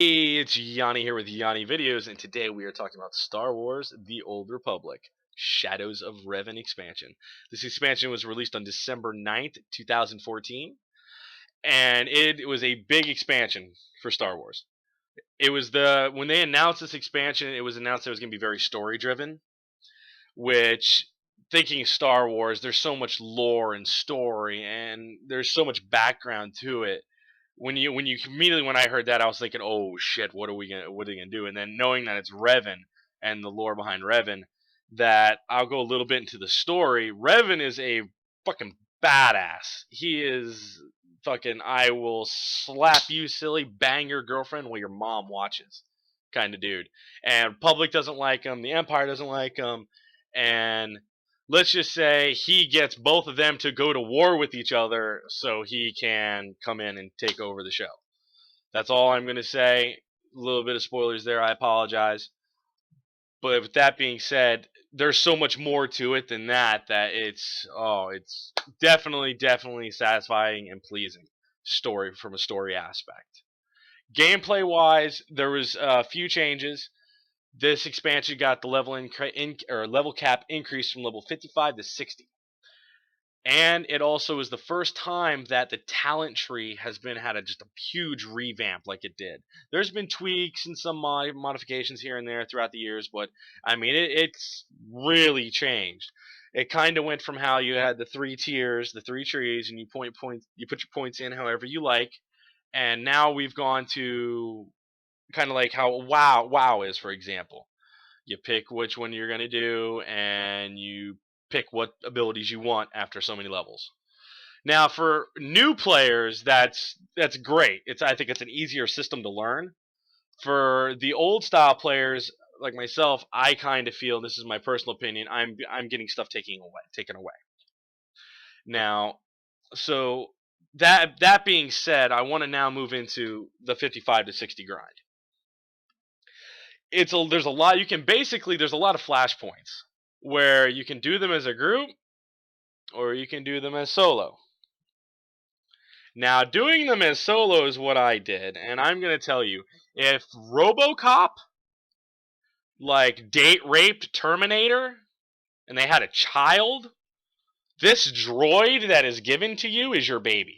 Hey, it's Yanni here with Yanni Videos, and today we are talking about Star Wars The Old Republic Shadows of Revan expansion. This expansion was released on December 9th, 2014, and it was a big expansion for Star Wars. It was when they announced this expansion, it was announced it was going to be very story driven, which thinking Star Wars, there's so much lore and story, and there's so much background to it. When you immediately when I heard that, I was thinking, oh shit, what are they gonna do? And then knowing that it's Revan and the lore behind Revan, that I'll go a little bit into the story. Revan is a fucking badass. He is fucking I will slap you silly, bang your girlfriend while your mom watches kind of dude. And public doesn't like him, the Empire doesn't like him, and let's just say he gets both of them to go to war with each other so he can come in and take over the show. That's all I'm going to say. A little bit of spoilers there. I apologize. But with that being said, there's so much more to it than that it's definitely satisfying and pleasing story from a story aspect. Gameplay wise, there was a few changes. This expansion got the level cap increase from level 55 to 60. And it also is the first time that the talent tree has been had just a huge revamp like it did. There's been tweaks and some modifications here and there throughout the years, but I mean it's really changed. It kind of went from how you had the three tiers, the three trees, and you put your points in however you like, and now we've gone to kind of like how WoW is, for example. You pick which one you're going to do, and you pick what abilities you want after so many levels. Now, for new players, that's great. I think it's an easier system to learn. For the old style players like myself, I kind of feel, this is my personal opinion, I'm getting stuff taken away. Now, so that being said, I want to now move into the 55 to 60 grind. There's a lot you can basically there's a lot of flashpoints where you can do them as a group or you can do them as solo. Now, doing them as solo is what I did, and I'm going to tell you, if RoboCop like date raped Terminator and they had a child, this droid that is given to you is your baby.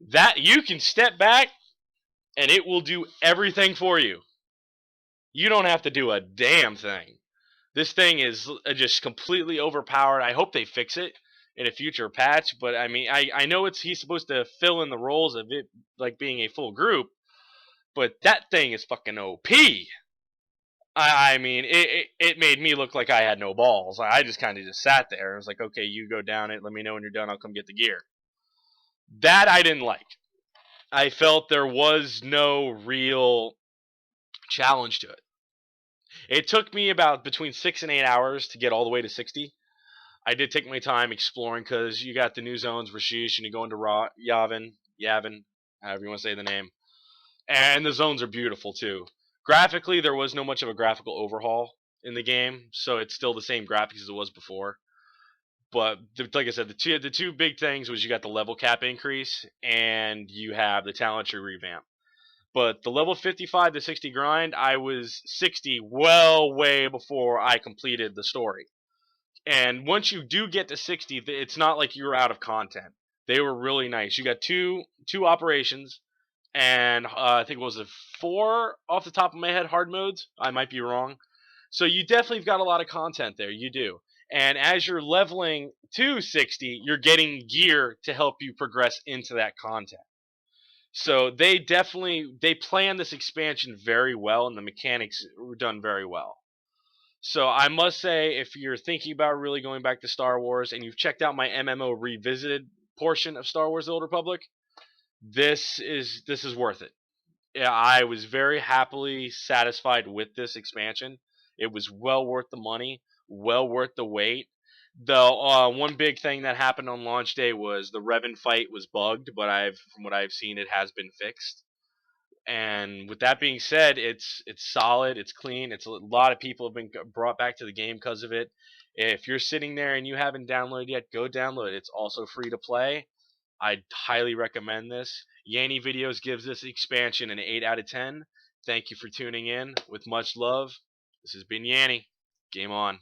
That you can step back and it will do everything for you. You don't have to do a damn thing. This thing is just completely overpowered. I hope they fix it in a future patch, but I mean, I know he's supposed to fill in the roles of it like being a full group, but that thing is fucking OP. I mean, it made me look like I had no balls. I just kind of just sat there. I was like, okay, you go down it. Let me know when you're done. I'll come get the gear. That I didn't like. I felt there was no real challenge to it. It took me about between 6 and 8 hours to get all the way to 60. I did take my time exploring because you got the new zones, Rashish, and you go into Yavin, however you want to say the name. And the zones are beautiful too. Graphically, there was no much of a graphical overhaul in the game, so it's still the same graphics as it was before. But like I said, the two big things was you got the level cap increase and you have the talent tree revamp. But the level 55 to 60 grind, I was 60 well way before I completed the story. And once you do get to 60, it's not like you're out of content. They were really nice. You got two operations, and I think it was a four off the top of my head hard modes. I might be wrong. So you definitely got a lot of content there. You do. And as you're leveling to 60, you're getting gear to help you progress into that content. So they planned this expansion very well, and the mechanics were done very well. So I must say, if you're thinking about really going back to Star Wars and you've checked out my MMO revisited portion of Star Wars: The Old Republic, this is worth it. Yeah, I was very happily satisfied with this expansion. It was well worth the money, well worth the wait. Though one big thing that happened on launch day was the Revan fight was bugged, but from what I've seen, it has been fixed. And with that being said, it's solid, it's clean. It's a lot of people have been brought back to the game because of it. If you're sitting there and you haven't downloaded yet, go download it. It's also free to play. I'd highly recommend this. Yanni Videos gives this expansion an 8 out of 10. Thank you for tuning in. With much love, this has been Yanni. Game on.